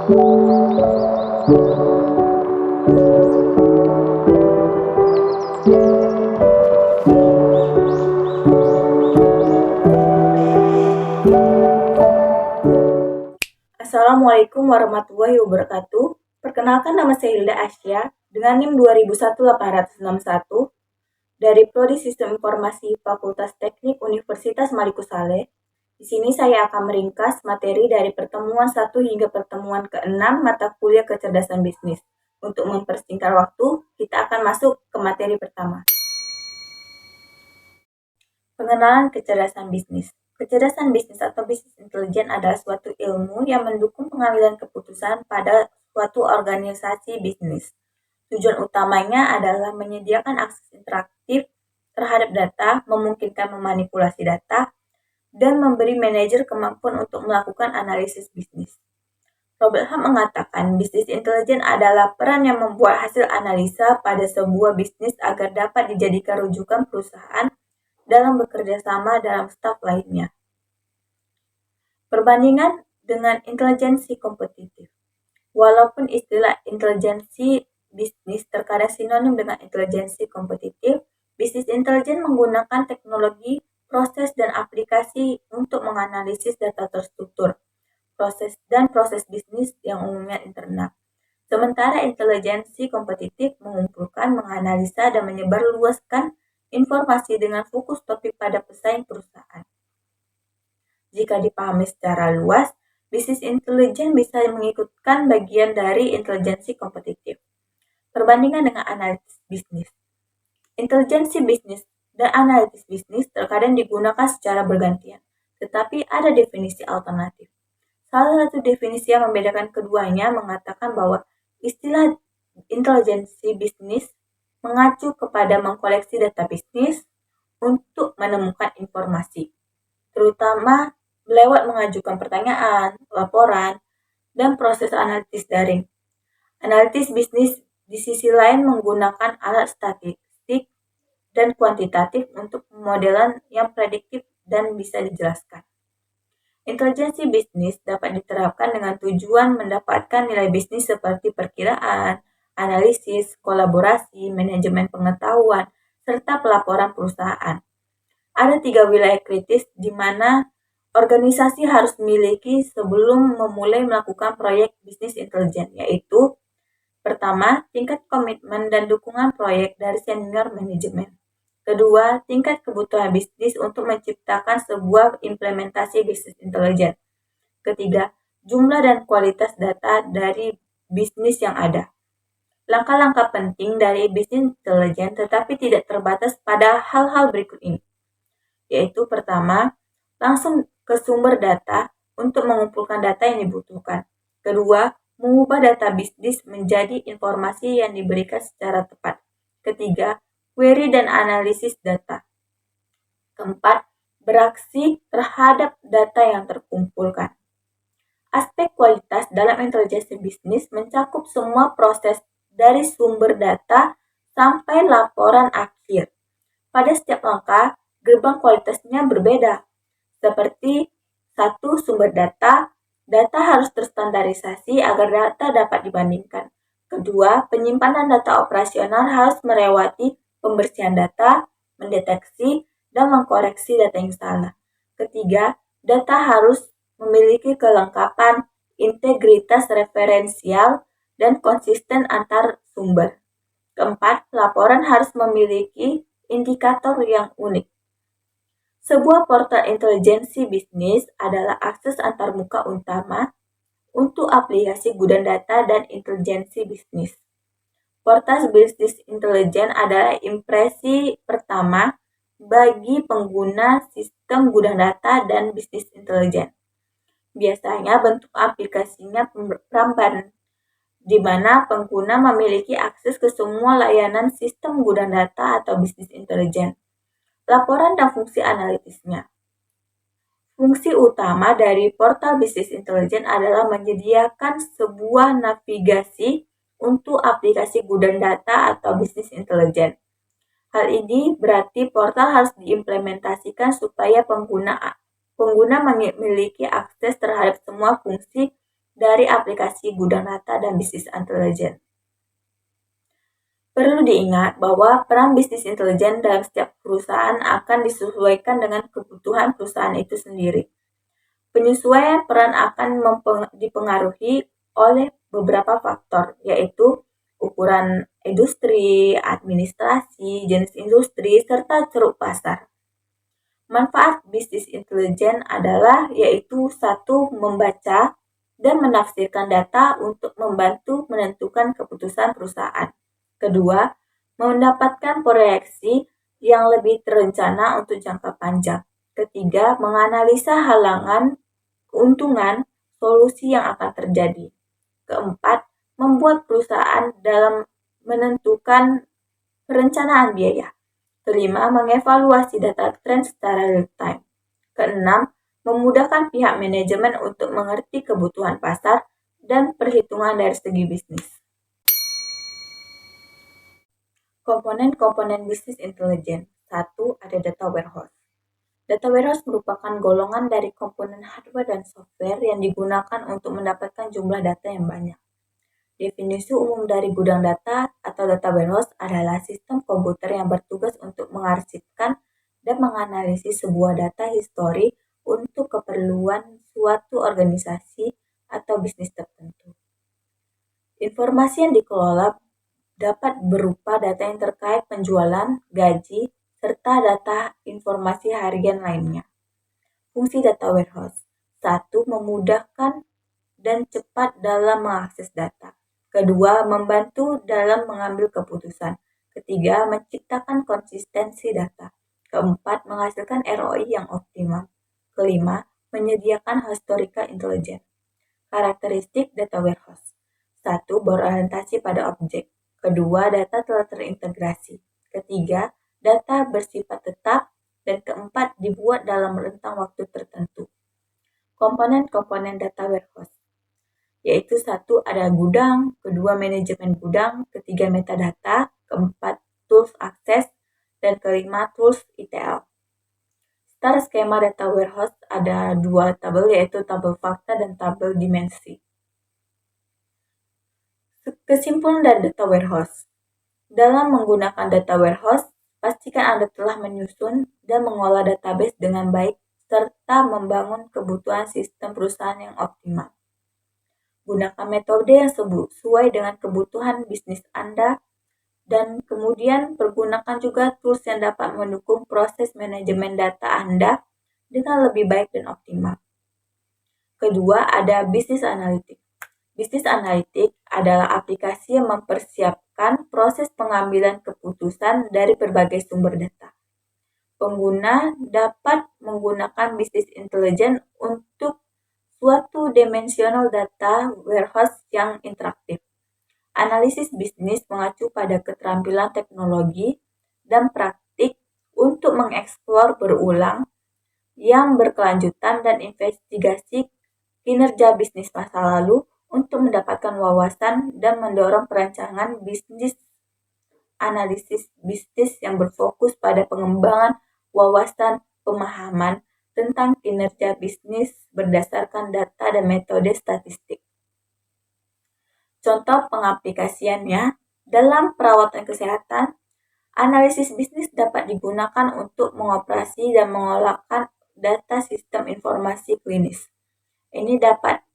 Assalamualaikum warahmatullahi wabarakatuh. Perkenalkan, nama saya Hilda Asya dengan NIM 2001-861 dari Prodi Sistem Informasi Fakultas Teknik Universitas Maliku Saleh. Di sini saya akan meringkas materi dari pertemuan 1 hingga pertemuan ke-6 mata kuliah kecerdasan bisnis. Untuk mempersingkat waktu, kita akan masuk ke materi pertama. Pengenalan kecerdasan bisnis. Kecerdasan bisnis atau bisnis intelijen adalah suatu ilmu yang mendukung pengambilan keputusan pada suatu organisasi bisnis. Tujuan utamanya adalah menyediakan akses interaktif terhadap data, memungkinkan memanipulasi data, dan memberi manajer kemampuan untuk melakukan analisis bisnis. Robert Ham mengatakan bisnis intelijen adalah peran yang membuat hasil analisa pada sebuah bisnis agar dapat dijadikan rujukan perusahaan dalam bekerja sama dalam staf lainnya. Perbandingan dengan intelijensi kompetitif. Walaupun istilah intelijensi bisnis terkadang sinonim dengan intelijensi kompetitif, bisnis intelijen menggunakan teknologi, proses, dan aplikasi untuk menganalisis data terstruktur, proses bisnis yang umumnya internal. Sementara intelijensi kompetitif mengumpulkan, menganalisa, dan menyebarluaskan informasi dengan fokus topik pada pesaing perusahaan. Jika dipahami secara luas, bisnis intelijen bisa mengikutkan bagian dari intelijensi kompetitif. Perbandingan dengan analisis bisnis. Intelijensi bisnis dan analisis bisnis terkadang digunakan secara bergantian, tetapi ada definisi alternatif. Salah satu definisi yang membedakan keduanya mengatakan bahwa istilah intelijensi bisnis mengacu kepada mengkoleksi data bisnis untuk menemukan informasi, terutama lewat mengajukan pertanyaan, laporan, dan proses analisis daring. Analisis bisnis di sisi lain menggunakan alat statistik dan kuantitatif untuk pemodelan yang prediktif dan bisa dijelaskan. Intelijensi bisnis dapat diterapkan dengan tujuan mendapatkan nilai bisnis seperti perkiraan, analisis, kolaborasi, manajemen pengetahuan, serta pelaporan perusahaan. Ada 3 wilayah kritis di mana organisasi harus miliki sebelum memulai melakukan proyek bisnis intelijen, yaitu pertama, tingkat komitmen dan dukungan proyek dari senior manajemen. Kedua, tingkat kebutuhan bisnis untuk menciptakan sebuah implementasi bisnis intelijen. Ketiga, jumlah dan kualitas data dari bisnis yang ada. Langkah-langkah penting dari bisnis intelijen tetapi tidak terbatas pada hal-hal berikut ini. Yaitu pertama, langsung ke sumber data untuk mengumpulkan data yang dibutuhkan. Kedua, mengubah data bisnis menjadi informasi yang diberikan secara tepat. Ketiga, query dan analisis data. Keempat, beraksi terhadap data yang terkumpulkan. Aspek kualitas dalam intelijensi bisnis mencakup semua proses dari sumber data sampai laporan akhir. Pada setiap langkah, gerbang kualitasnya berbeda. Seperti 1. Sumber data. Data harus terstandarisasi agar data dapat dibandingkan. Kedua, penyimpanan data operasional harus melewati pembersihan data, mendeteksi, dan mengkoreksi data yang salah. Ketiga, data harus memiliki kelengkapan, integritas referensial, dan konsisten antar sumber. Keempat, laporan harus memiliki indikator yang unik. Sebuah portal intelijensi bisnis adalah akses antarmuka utama untuk aplikasi gudang data dan intelijensi bisnis. Portal bisnis intelijen adalah impresi pertama bagi pengguna sistem gudang data dan bisnis intelijen. Biasanya bentuk aplikasinya peramban, di mana pengguna memiliki akses ke semua layanan sistem gudang data atau bisnis intelijen. Laporan dan fungsi analitisnya. Fungsi utama dari portal bisnis intelijen adalah menyediakan sebuah navigasi untuk aplikasi gudang data atau bisnis intelijen. Hal ini berarti portal harus diimplementasikan supaya pengguna memiliki akses terhadap semua fungsi dari aplikasi gudang data dan bisnis intelijen. Perlu diingat bahwa peran bisnis intelijen dalam setiap perusahaan akan disesuaikan dengan kebutuhan perusahaan itu sendiri. Penyesuaian peran akan dipengaruhi oleh beberapa faktor, yaitu ukuran industri, administrasi, jenis industri, serta ceruk pasar. Manfaat bisnis intelijen adalah yaitu satu, membaca dan menafsirkan data untuk membantu menentukan keputusan perusahaan. Kedua, mendapatkan proyeksi yang lebih terencana untuk jangka panjang. Ketiga, menganalisa halangan, keuntungan, solusi yang akan terjadi. Keempat, membuat perusahaan dalam menentukan perencanaan biaya. Kelima, mengevaluasi data tren secara real time. Keenam, memudahkan pihak manajemen untuk mengerti kebutuhan pasar dan perhitungan dari segi bisnis. Komponen-komponen bisnis intelijen. 1. Ada data warehouse. Data warehouse merupakan golongan dari komponen hardware dan software yang digunakan untuk mendapatkan jumlah data yang banyak. Definisi umum dari gudang data atau data warehouse adalah sistem komputer yang bertugas untuk mengarsipkan dan menganalisis sebuah data histori untuk keperluan suatu organisasi atau bisnis tertentu. Informasi yang dikelola dapat berupa data yang terkait penjualan, gaji, serta data informasi harian lainnya. Fungsi data warehouse. 1. Memudahkan dan cepat dalam mengakses data. Kedua, membantu dalam mengambil keputusan. Ketiga, menciptakan konsistensi data. Keempat, menghasilkan ROI yang optimal. Kelima, menyediakan historical intelijen. Karakteristik data warehouse. 1. Berorientasi pada objek. Kedua, data telah terintegrasi. Ketiga, data bersifat tetap. Dan keempat, dibuat dalam rentang waktu tertentu. Komponen-komponen data warehouse, yaitu 1. Ada gudang, kedua manajemen gudang, ketiga metadata, keempat tools akses, dan kelima tools ETL. Secara skema data warehouse ada dua tabel, yaitu tabel fakta dan tabel dimensi. Kesimpulan dari data warehouse. Dalam menggunakan data warehouse, pastikan Anda telah menyusun dan mengolah database dengan baik serta membangun kebutuhan sistem perusahaan yang optimal. Gunakan metode yang sesuai dengan kebutuhan bisnis Anda dan kemudian pergunakan juga tools yang dapat mendukung proses manajemen data Anda dengan lebih baik dan optimal. Kedua, ada business analytics. Business Analytics adalah aplikasi yang mempersiapkan proses pengambilan keputusan dari berbagai sumber data. Pengguna dapat menggunakan business intelligence untuk suatu dimensional data warehouse yang interaktif. Analisis bisnis mengacu pada keterampilan teknologi dan praktik untuk mengeksplor berulang yang berkelanjutan dan investigasi kinerja bisnis masa lalu untuk mendapatkan wawasan dan mendorong perancangan bisnis. Analisis bisnis yang berfokus pada pengembangan wawasan pemahaman tentang kinerja bisnis berdasarkan data dan metode statistik. Contoh pengaplikasiannya, dalam perawatan kesehatan, analisis bisnis dapat digunakan untuk mengoperasi dan mengolahkan data sistem informasi klinis. Ini dapat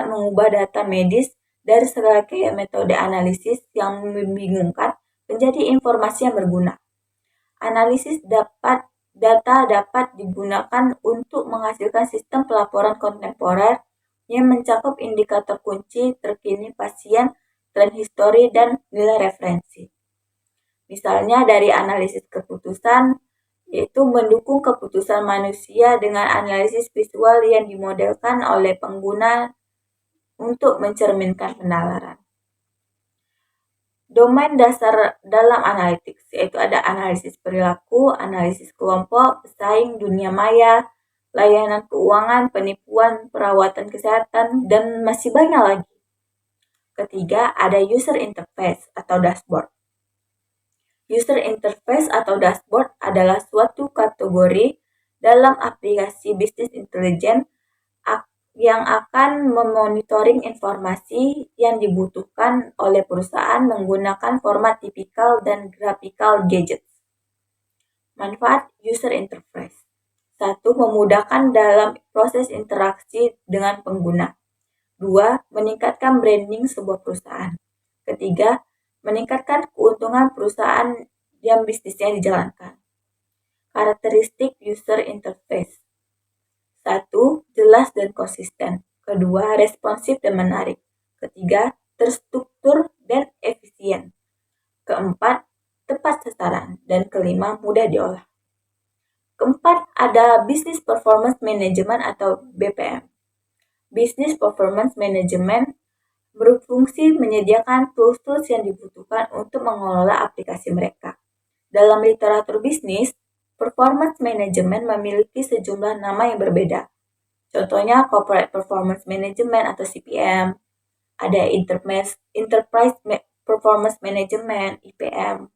mengubah data medis dari serangkaian metode analisis yang membingungkan menjadi informasi yang berguna. Analisis data dapat digunakan untuk menghasilkan sistem pelaporan kontemporer yang mencakup indikator kunci terkini pasien, tren histori, dan nilai referensi. Misalnya dari analisis keputusan, yaitu mendukung keputusan manusia dengan analisis visual yang dimodelkan oleh pengguna untuk mencerminkan penalaran. Domain dasar dalam analytics, yaitu ada analisis perilaku, analisis kelompok, pesaing, dunia maya, layanan keuangan, penipuan, perawatan kesehatan, dan masih banyak lagi. Ketiga, ada user interface atau dashboard. User interface atau dashboard adalah suatu kategori dalam aplikasi bisnis intelijen yang akan memonitoring informasi yang dibutuhkan oleh perusahaan menggunakan format tipikal dan graphical gadgets. Manfaat user interface. 1. Memudahkan dalam proses interaksi dengan pengguna. 2. Meningkatkan branding sebuah perusahaan. Ketiga, meningkatkan keuntungan perusahaan yang bisnisnya dijalankan. Karakteristik user interface. 1. Jelas dan konsisten. Kedua, responsif dan menarik. Ketiga, terstruktur dan efisien. Keempat, tepat sasaran. Dan kelima, mudah diolah. Keempat, ada Business Performance Management atau BPM. Business Performance Management berfungsi menyediakan tools-tools yang dibutuhkan untuk mengelola aplikasi mereka. Dalam literatur bisnis, performance management memiliki sejumlah nama yang berbeda. Contohnya Corporate Performance Management atau CPM, ada Enterprise Performance Management (IPM),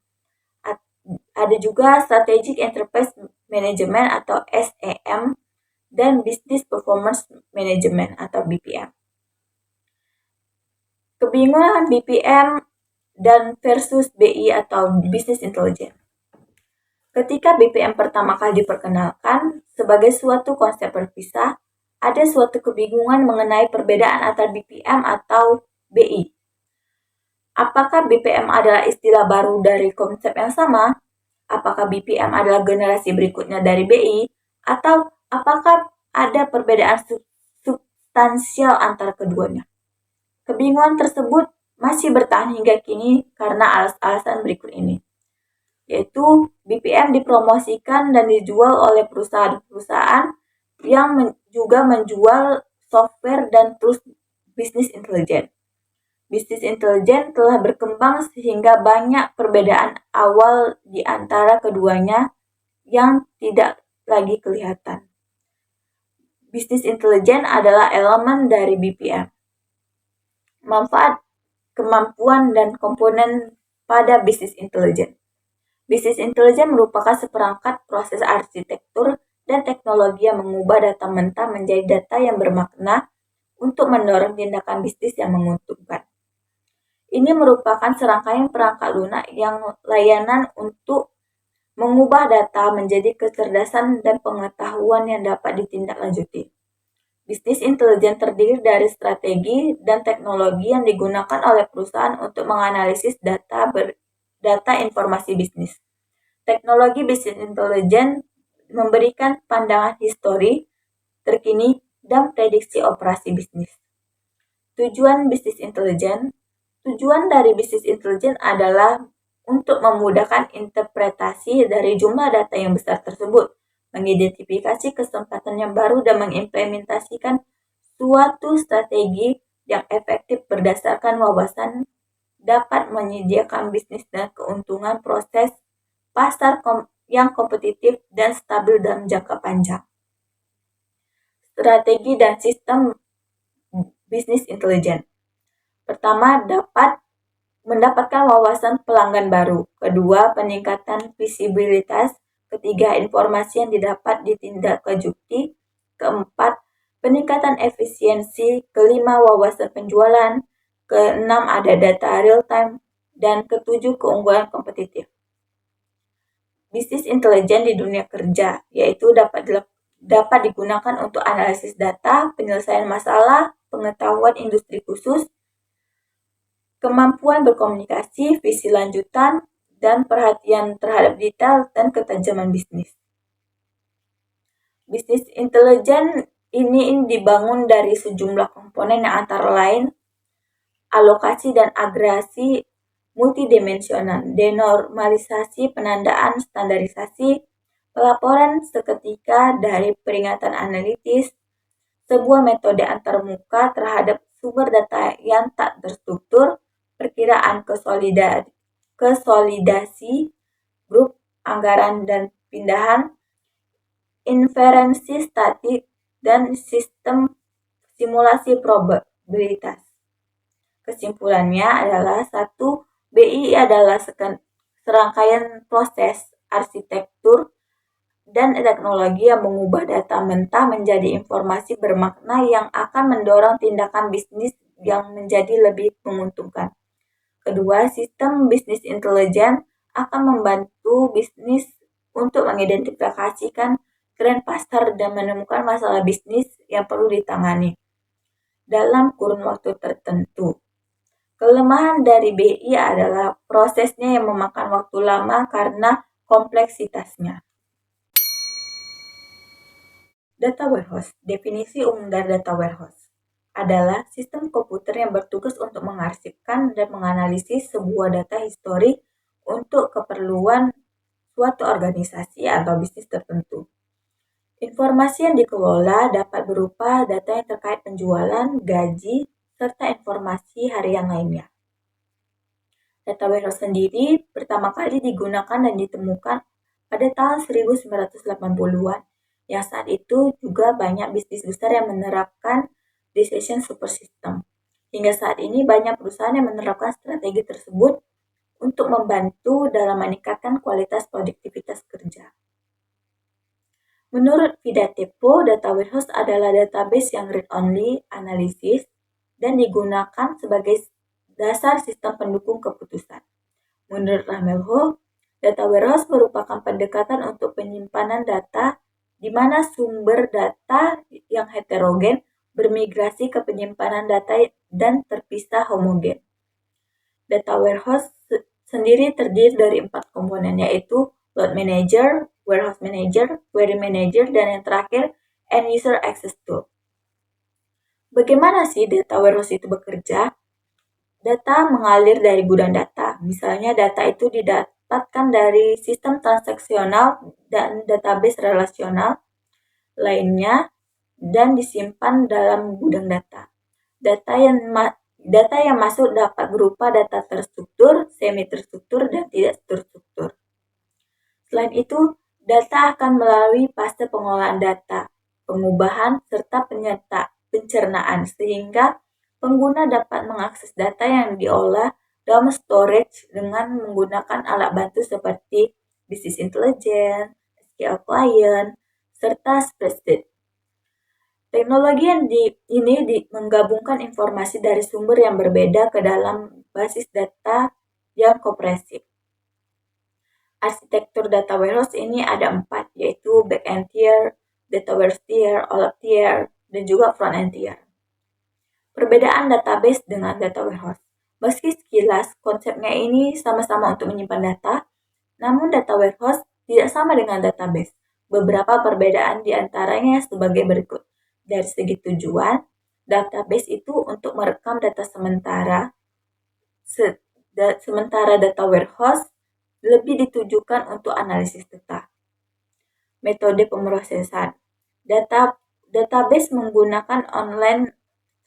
ada juga Strategic Enterprise Management atau SEM, dan Business Performance Management atau BPM. Kebingungan BPM dan versus BI atau Business Intelligence. Ketika BPM pertama kali diperkenalkan sebagai suatu konsep terpisah, ada suatu kebingungan mengenai perbedaan antara BPM atau BI. Apakah BPM adalah istilah baru dari konsep yang sama? Apakah BPM adalah generasi berikutnya dari BI? Atau apakah ada perbedaan substansial antara keduanya? Kebingungan tersebut masih bertahan hingga kini karena alasan berikut ini, yaitu BPM dipromosikan dan dijual oleh perusahaan-perusahaan yang juga menjual software dan tools bisnis intelijen. Bisnis intelijen telah berkembang sehingga banyak perbedaan awal di antara keduanya yang tidak lagi kelihatan. Bisnis intelijen adalah elemen dari BPM. Manfaat, kemampuan, dan komponen pada bisnis intelijen. Bisnis intelijen merupakan seperangkat proses arsitektur dan teknologi yang mengubah data mentah menjadi data yang bermakna untuk mendorong tindakan bisnis yang menguntungkan. Ini merupakan serangkaian perangkat lunak yang layanan untuk mengubah data menjadi kecerdasan dan pengetahuan yang dapat ditindaklanjuti. Bisnis intelijen terdiri dari strategi dan teknologi yang digunakan oleh perusahaan untuk menganalisis data informasi bisnis. Teknologi bisnis intelijen memberikan pandangan histori, terkini, dan prediksi operasi bisnis. Tujuan bisnis intelijen. Tujuan dari bisnis intelijen adalah untuk memudahkan interpretasi dari jumlah data yang besar tersebut, mengidentifikasi kesempatan yang baru dan mengimplementasikan suatu strategi yang efektif berdasarkan wawasan dapat menyediakan bisnis dan keuntungan proses pasar yang kompetitif dan stabil dalam jangka panjang. Strategi dan sistem bisnis intelijen. Pertama, dapat mendapatkan wawasan pelanggan baru. Kedua, peningkatan visibilitas. Ketiga, informasi yang didapat ditindaklanjuti. Keempat, peningkatan efisiensi. Kelima, wawasan penjualan. Keenam, ada data real time. Dan ketujuh, keunggulan kompetitif. Bisnis intelijen di dunia kerja, yaitu dapat digunakan untuk analisis data, penyelesaian masalah, pengetahuan industri khusus, kemampuan berkomunikasi, visi lanjutan, dan perhatian terhadap detail dan ketajaman bisnis. Bisnis intelijen ini dibangun dari sejumlah komponen yang antara lain alokasi dan agregasi multidimensional, denormalisasi, penandaan, standarisasi, pelaporan seketika dari peringatan analitis, sebuah metode antarmuka terhadap sumber data yang tak terstruktur, perkiraan konsolidasi, grup, anggaran dan pindahan, inferensi statik, dan sistem simulasi probabilitas. Kesimpulannya adalah 1. BI adalah serangkaian proses arsitektur dan teknologi yang mengubah data mentah menjadi informasi bermakna yang akan mendorong tindakan bisnis yang menjadi lebih menguntungkan. Kedua, sistem bisnis intelijen akan membantu bisnis untuk mengidentifikasikan tren pasar dan menemukan masalah bisnis yang perlu ditangani dalam kurun waktu tertentu. Kelemahan dari BI adalah prosesnya yang memakan waktu lama karena kompleksitasnya. Data warehouse. Definisi umum dari data warehouse adalah sistem komputer yang bertugas untuk mengarsipkan dan menganalisis sebuah data histori untuk keperluan suatu organisasi atau bisnis tertentu. Informasi yang dikelola dapat berupa data yang terkait penjualan, gaji, serta informasi harian lainnya. Data warehouse sendiri pertama kali digunakan dan ditemukan pada tahun 1980-an, yang saat itu juga banyak bisnis besar yang menerapkan decision super system. Hingga saat ini banyak perusahaan yang menerapkan strategi tersebut untuk membantu dalam meningkatkan kualitas produktivitas kerja. Menurut Vidatepo, data warehouse adalah database yang read-only analisis dan digunakan sebagai dasar sistem pendukung keputusan. Menurut Ramelho, data warehouse merupakan pendekatan untuk penyimpanan data di mana sumber data yang heterogen bermigrasi ke penyimpanan data dan terpisah homogen. Data warehouse sendiri terdiri dari 4 komponen, yaitu load manager, warehouse manager, query manager, dan yang terakhir end user access tool. Bagaimana sih data warehouse itu bekerja? Data mengalir dari gudang data. Misalnya data itu didapatkan dari sistem transaksional dan database relasional lainnya dan disimpan dalam gudang data. Data yang masuk dapat berupa data terstruktur, semi terstruktur, dan tidak terstruktur. Selain itu, data akan melalui fase pengolahan data, pengubahan, serta pencernaan sehingga pengguna dapat mengakses data yang diolah dalam storage dengan menggunakan alat bantu seperti business intelligence, SQL client, serta spreadsheet. Teknologi ini menggabungkan informasi dari sumber yang berbeda ke dalam basis data yang kompresif. Arsitektur data warehouse ini ada 4, yaitu back-end tier, data warehouse tier, OLAP tier, dan juga front-end tier. Perbedaan database dengan data warehouse. Meski sekilas konsepnya ini sama-sama untuk menyimpan data, namun data warehouse tidak sama dengan database. Beberapa perbedaan diantaranya sebagai berikut. Dari segi tujuan, database itu untuk merekam data sementara data warehouse lebih ditujukan untuk analisis data. Metode pemrosesan. Database menggunakan online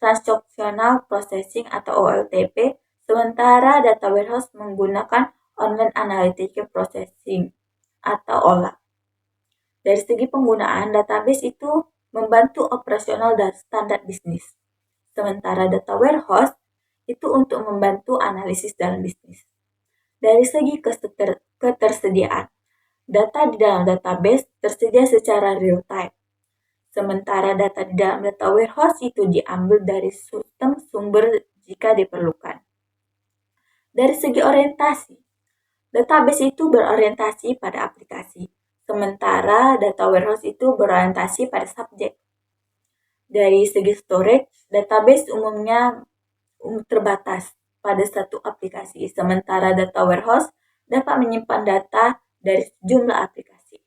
Transactional Processing atau OLTP, sementara data warehouse menggunakan Online Analytical Processing atau OLAP. Dari segi penggunaan, database itu membantu operasional dan standar bisnis, sementara data warehouse itu untuk membantu analisis dalam bisnis. Dari segi ketersediaan, data di dalam database tersedia secara real time. Sementara data di dalam data warehouse itu diambil dari sistem sumber jika diperlukan. Dari segi orientasi, database itu berorientasi pada aplikasi, sementara data warehouse itu berorientasi pada subjek. Dari segi storage, database umumnya terbatas pada satu aplikasi, sementara data warehouse dapat menyimpan data dari sejumlah aplikasi.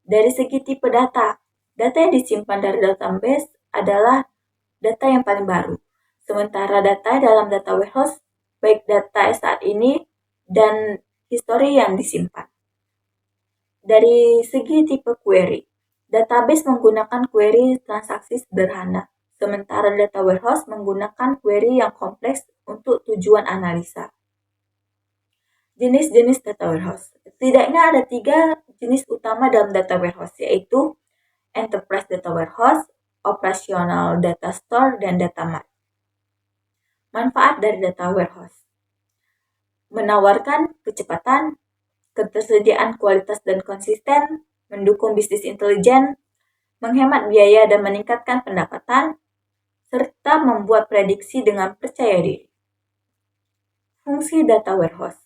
Dari segi tipe data, data yang disimpan dari database adalah data yang paling baru, sementara data dalam data warehouse, baik data saat ini dan histori yang disimpan. Dari segi tipe query, database menggunakan query transaksi sederhana, sementara data warehouse menggunakan query yang kompleks untuk tujuan analisa. Jenis-jenis data warehouse. Setidaknya ada 3 jenis utama dalam data warehouse, yaitu Enterprise Data Warehouse, Operational Data Store, dan Data Mart. Manfaat dari data warehouse. Menawarkan kecepatan, ketersediaan kualitas dan konsisten, mendukung bisnis intelijen, menghemat biaya dan meningkatkan pendapatan, serta membuat prediksi dengan percaya diri. Fungsi data warehouse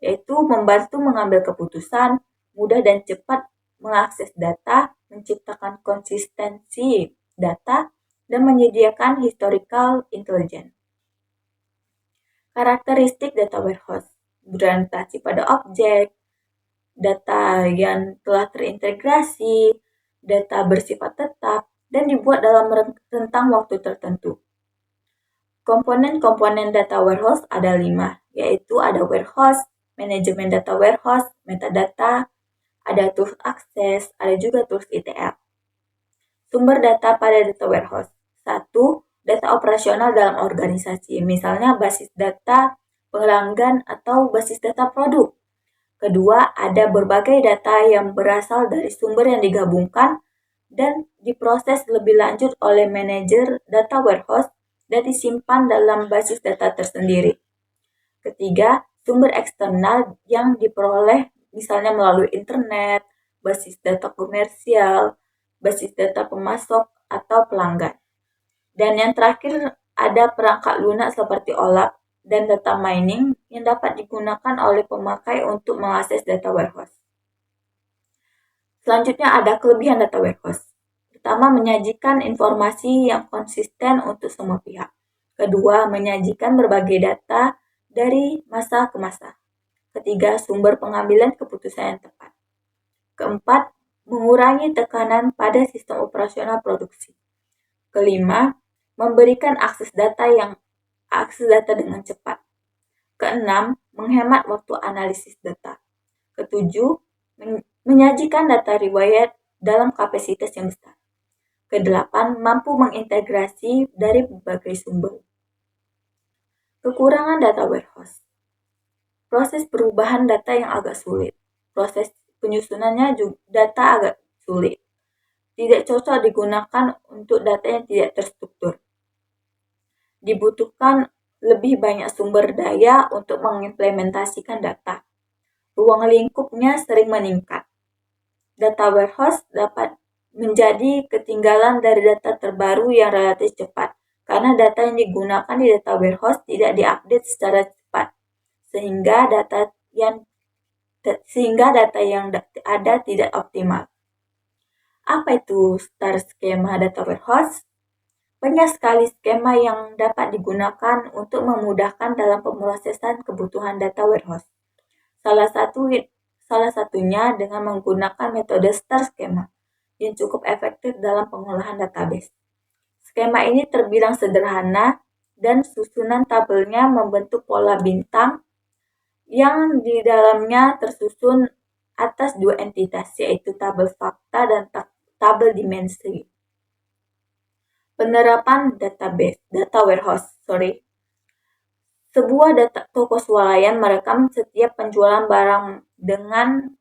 yaitu membantu mengambil keputusan, mudah dan cepat mengakses data, menciptakan konsistensi data, dan menyediakan historical intelligence. Karakteristik data warehouse berorientasi pada objek, data yang telah terintegrasi, data bersifat tetap, dan dibuat dalam rentang waktu tertentu. Komponen-komponen data warehouse ada 5, yaitu ada warehouse, manajemen data warehouse, metadata, ada tools akses, ada juga tools ETL. Sumber data pada data warehouse. 1. Data operasional dalam organisasi, misalnya basis data pelanggan atau basis data produk. Kedua, ada berbagai data yang berasal dari sumber yang digabungkan dan diproses lebih lanjut oleh manajer data warehouse dan disimpan dalam basis data tersendiri. Ketiga, sumber eksternal yang diperoleh misalnya melalui internet, basis data komersial, basis data pemasok atau pelanggan. Dan yang terakhir ada perangkat lunak seperti OLAP dan data mining yang dapat digunakan oleh pemakai untuk mengakses data warehouse. Selanjutnya ada kelebihan data warehouse. Pertama, menyajikan informasi yang konsisten untuk semua pihak. Kedua, menyajikan berbagai data dari masa ke masa. Ketiga, sumber pengambilan keputusan yang tepat. Keempat, mengurangi tekanan pada sistem operasional produksi. Kelima, memberikan akses data dengan cepat. Keenam, menghemat waktu analisis data. Ketujuh, menyajikan data riwayat dalam kapasitas yang besar. Kedelapan, mampu mengintegrasi dari berbagai sumber. Kekurangan data warehouse. Proses perubahan data yang agak sulit. Proses penyusunannya juga data agak sulit. Tidak cocok digunakan untuk data yang tidak terstruktur. Dibutuhkan lebih banyak sumber daya untuk mengimplementasikan data. Ruang lingkupnya sering meningkat. Data warehouse dapat menjadi ketinggalan dari data terbaru yang relatif cepat, karena data yang digunakan di data warehouse tidak diupdate secara cepat, sehingga data yang ada tidak optimal. Apa itu star skema data warehouse? Banyak sekali skema yang dapat digunakan untuk memudahkan dalam pemrosesan kebutuhan data warehouse. Salah satunya dengan menggunakan metode star skema yang cukup efektif dalam pengolahan database. Skema ini terbilang sederhana dan susunan tabelnya membentuk pola bintang yang di dalamnya tersusun atas dua entitas, yaitu tabel fakta dan tabel dimensi. Penerapan data warehouse. Sebuah toko swalayan merekam setiap penjualan barang dengan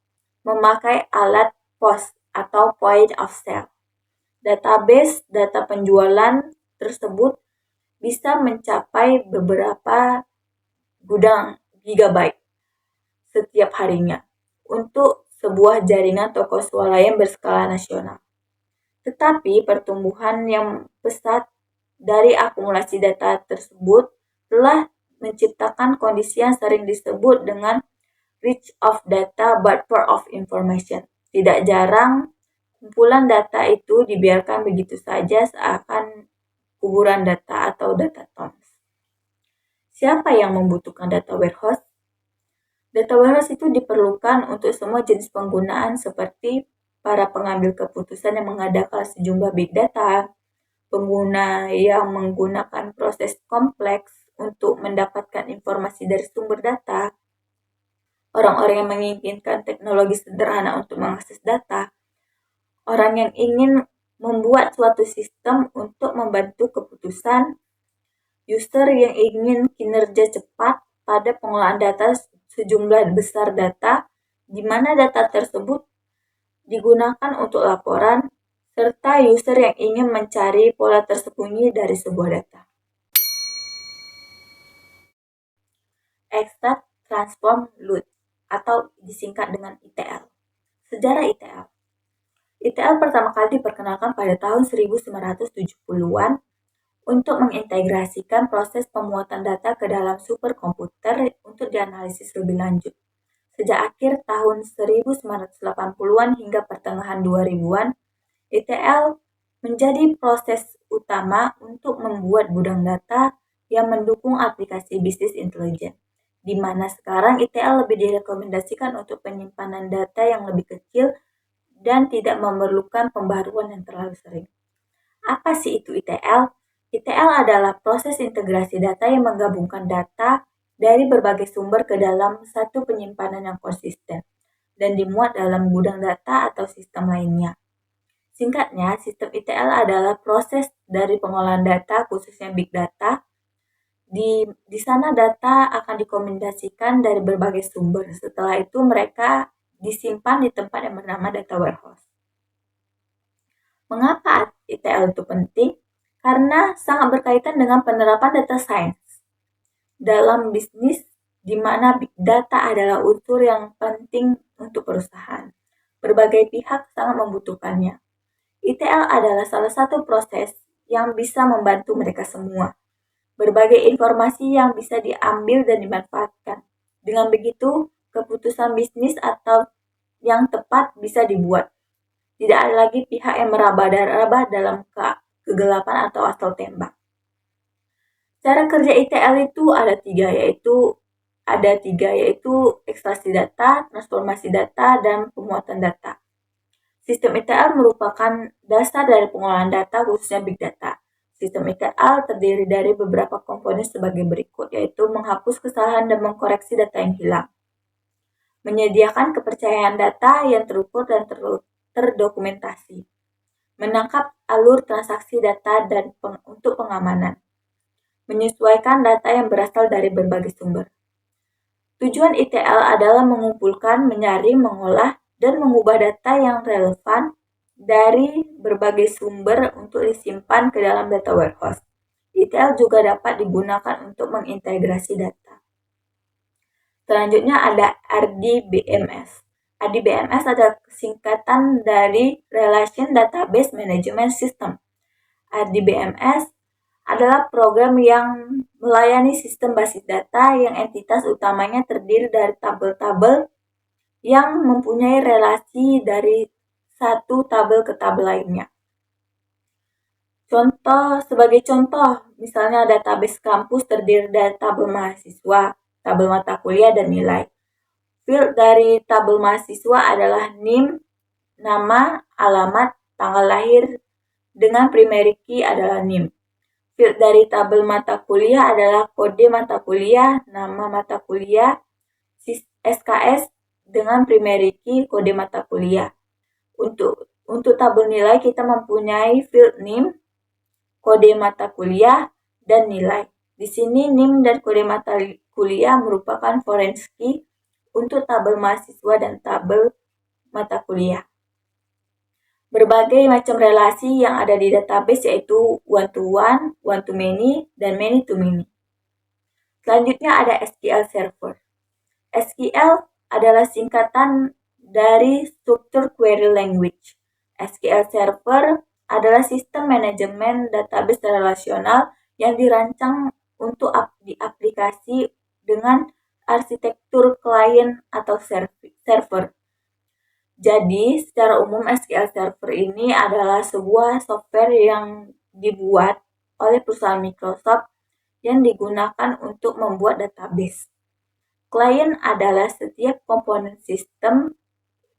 memakai alat POS atau point of sale. Database data penjualan tersebut bisa mencapai beberapa gudang gigabyte setiap harinya untuk sebuah jaringan toko swalayan berskala nasional. Tetapi pertumbuhan yang pesat dari akumulasi data tersebut telah menciptakan kondisi yang sering disebut dengan reach of data but poor of information. Tidak jarang kumpulan data itu dibiarkan begitu saja seakan kuburan data atau data tombs. Siapa yang membutuhkan data warehouse? Data warehouse itu diperlukan untuk semua jenis penggunaan seperti para pengambil keputusan yang mengadakan sejumlah big data, pengguna yang menggunakan proses kompleks untuk mendapatkan informasi dari sumber data, orang-orang yang menginginkan teknologi sederhana untuk mengakses data, orang yang ingin membuat suatu sistem untuk membantu keputusan, user yang ingin kinerja cepat pada pengolahan data sejumlah besar data, di mana data tersebut digunakan untuk laporan, serta user yang ingin mencari pola tersembunyi dari sebuah data. Extract, Transform, Load, atau disingkat dengan ETL. Sejarah ETL. ETL pertama kali diperkenalkan pada tahun 1970-an untuk mengintegrasikan proses pemuatan data ke dalam superkomputer untuk dianalisis lebih lanjut. Sejak akhir tahun 1980-an hingga pertengahan 2000-an, ETL menjadi proses utama untuk membuat gudang data yang mendukung aplikasi bisnis intelijen, di mana sekarang ETL lebih direkomendasikan untuk penyimpanan data yang lebih kecil dan tidak memerlukan pembaruan yang terlalu sering. Apa sih itu ETL? ETL adalah proses integrasi data yang menggabungkan data dari berbagai sumber ke dalam satu penyimpanan yang konsisten dan dimuat dalam gudang data atau sistem lainnya. Singkatnya, sistem ETL adalah proses dari pengolahan data, khususnya big data. Di sana data akan dikombinasikan dari berbagai sumber. Setelah itu mereka disimpan di tempat yang bernama data warehouse. Mengapa ETL itu penting? Karena sangat berkaitan dengan penerapan data science dalam bisnis, di mana big data adalah unsur yang penting untuk perusahaan. Berbagai pihak sangat membutuhkannya. ETL adalah salah satu proses yang bisa membantu mereka semua. Berbagai informasi yang bisa diambil dan dimanfaatkan. Dengan begitu, keputusan bisnis atau yang tepat bisa dibuat. Tidak ada lagi pihak yang meraba-raba dalam kegelapan atau asal tembak. Cara kerja ETL itu ada tiga, yaitu ekstraksi data, transformasi data, dan pemuatan data. Sistem ETL merupakan dasar dari pengolahan data, khususnya big data. Sistem ETL terdiri dari beberapa komponen sebagai berikut, yaitu menghapus kesalahan dan mengkoreksi data yang hilang, menyediakan kepercayaan data yang terukur dan terdokumentasi, menangkap alur transaksi data dan untuk pengamanan, menyesuaikan data yang berasal dari berbagai sumber. Tujuan ETL adalah mengumpulkan, menyaring, mengolah, dan mengubah data yang relevan dari berbagai sumber untuk disimpan ke dalam data warehouse. ETL juga dapat digunakan untuk mengintegrasi data. Selanjutnya ada RDBMS. RDBMS adalah singkatan dari Relation Database Management System. RDBMS adalah program yang melayani sistem basis data yang entitas utamanya terdiri dari tabel-tabel yang mempunyai relasi dari satu tabel ke tabel lainnya. Sebagai contoh, misalnya database kampus terdiri dari tabel mahasiswa, tabel mata kuliah, dan nilai. Field dari tabel mahasiswa adalah NIM, nama, alamat, tanggal lahir, dengan primary key adalah NIM. Field dari tabel mata kuliah adalah kode mata kuliah, nama mata kuliah, SKS, dengan primary key kode mata kuliah. Untuk tabel nilai kita mempunyai field NIM, kode mata kuliah, dan nilai. Di sini NIM dan kode mata kuliah merupakan foreign key untuk tabel mahasiswa dan tabel mata kuliah. Berbagai macam relasi yang ada di database yaitu one-to-one, one-to-many, dan many-to-many. Selanjutnya ada SQL Server. SQL adalah singkatan dari Structured Query Language. SQL Server adalah sistem manajemen database relasional yang dirancang untuk diaplikasi dengan arsitektur klien atau server. Jadi, secara umum SQL Server ini adalah sebuah software yang dibuat oleh perusahaan Microsoft yang digunakan untuk membuat database. Klien adalah setiap komponen sistem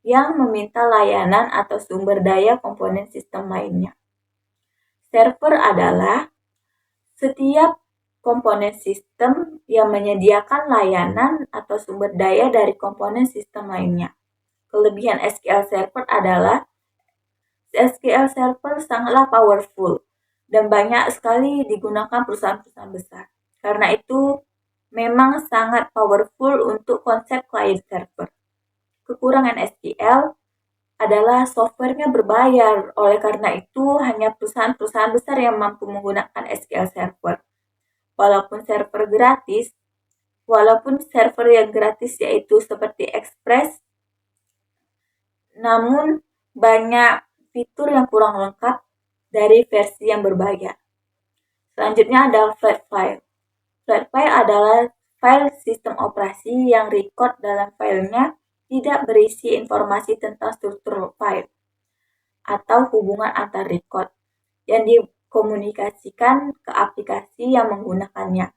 yang meminta layanan atau sumber daya komponen sistem lainnya. Server adalah setiap komponen sistem yang menyediakan layanan atau sumber daya dari komponen sistem lainnya. Kelebihan SQL Server adalah SQL Server sangatlah powerful dan banyak sekali digunakan perusahaan-perusahaan besar. Karena itu, memang sangat powerful untuk konsep client server. Kekurangan SQL adalah softwarenya berbayar, oleh karena itu hanya perusahaan-perusahaan besar yang mampu menggunakan SQL Server. Walaupun server yang gratis yaitu seperti Express, namun banyak fitur yang kurang lengkap dari versi yang berbahaya. Selanjutnya ada flat file. Flat file adalah file sistem operasi yang record dalam filenya tidak berisi informasi tentang struktur file atau hubungan antar record yang dikomunikasikan ke aplikasi yang menggunakannya.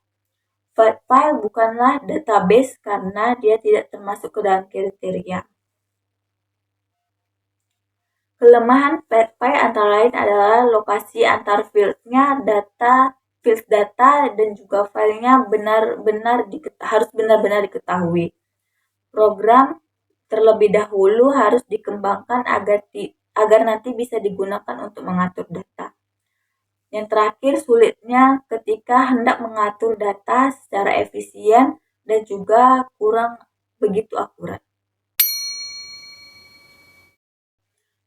Flat file bukanlah database karena dia tidak termasuk ke dalam kriteria. Kelemahan flat file antara lain adalah lokasi antar field-nya, field data, dan juga filenya harus benar-benar diketahui. Program terlebih dahulu harus dikembangkan agar nanti bisa digunakan untuk mengatur data. Yang terakhir, sulitnya ketika hendak mengatur data secara efisien dan juga kurang begitu akurat.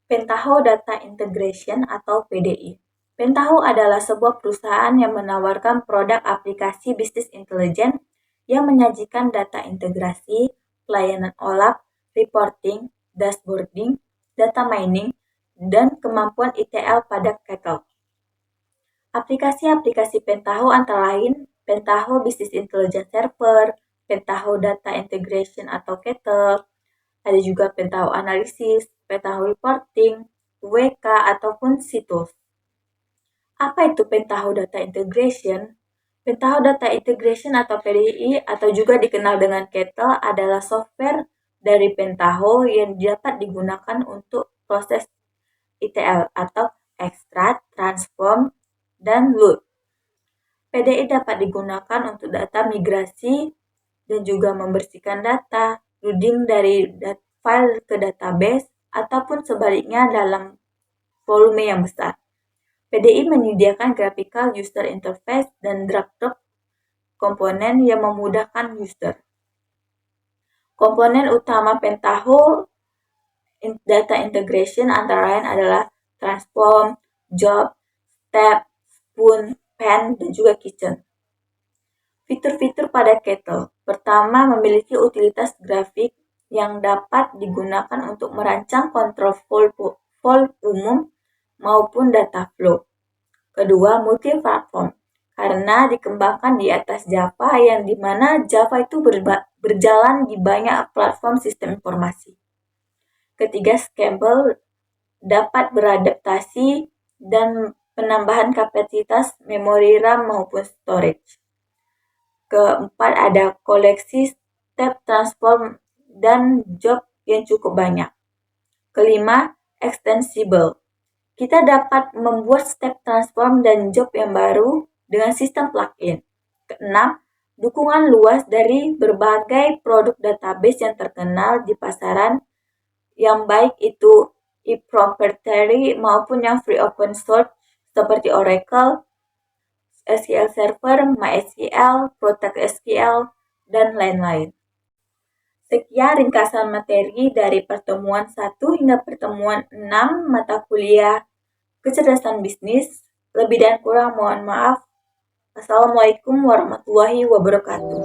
Pentaho Data Integration atau PDI. Pentaho adalah sebuah perusahaan yang menawarkan produk aplikasi bisnis intelijen yang menyajikan data integrasi, pelayanan OLAP, reporting, dashboarding, data mining, dan kemampuan ETL pada Kettle. Aplikasi-aplikasi Pentaho antara lain Pentaho Business Intelligence Server, Pentaho Data Integration atau Kettle, ada juga Pentaho Analysis, Pentaho Reporting, WK, ataupun Situs. Apa itu Pentaho Data Integration? Pentaho Data Integration atau PDI atau juga dikenal dengan Kettle adalah software dari Pentaho yang dapat digunakan untuk proses ETL atau extract, transform, dan load. PDI dapat digunakan untuk data migrasi dan juga membersihkan data, loading dari file ke database, ataupun sebaliknya dalam volume yang besar. PDI menyediakan graphical user interface dan drag-drop komponen yang memudahkan user. Komponen utama Pentaho Data Integration antara lain adalah Transform, Job, Step, Spoon, Pen, dan juga Kitchen. Fitur-fitur pada Kettle. Pertama, memiliki utilitas grafik yang dapat digunakan untuk merancang kontrol flow umum maupun data flow. Kedua, multi-platform, karena dikembangkan di atas Java yang dimana Java itu berjalan di banyak platform sistem informasi. Ketiga, scalable, dapat beradaptasi dan penambahan kapasitas memori RAM maupun storage. Keempat, ada koleksi step transform dan job yang cukup banyak. Kelima, extensible. Kita dapat membuat step transform dan job yang baru dengan sistem plugin. Keenam, dukungan luas dari berbagai produk database yang terkenal di pasaran, yang baik itu proprietary maupun yang free open source seperti Oracle, SQL Server, MySQL, Protect SQL, dan lain-lain. Sekian ringkasan materi dari pertemuan 1 hingga pertemuan 6 mata kuliah Kecerdasan Bisnis. Lebih dan kurang mohon maaf. Assalamualaikum warahmatullahi wabarakatuh.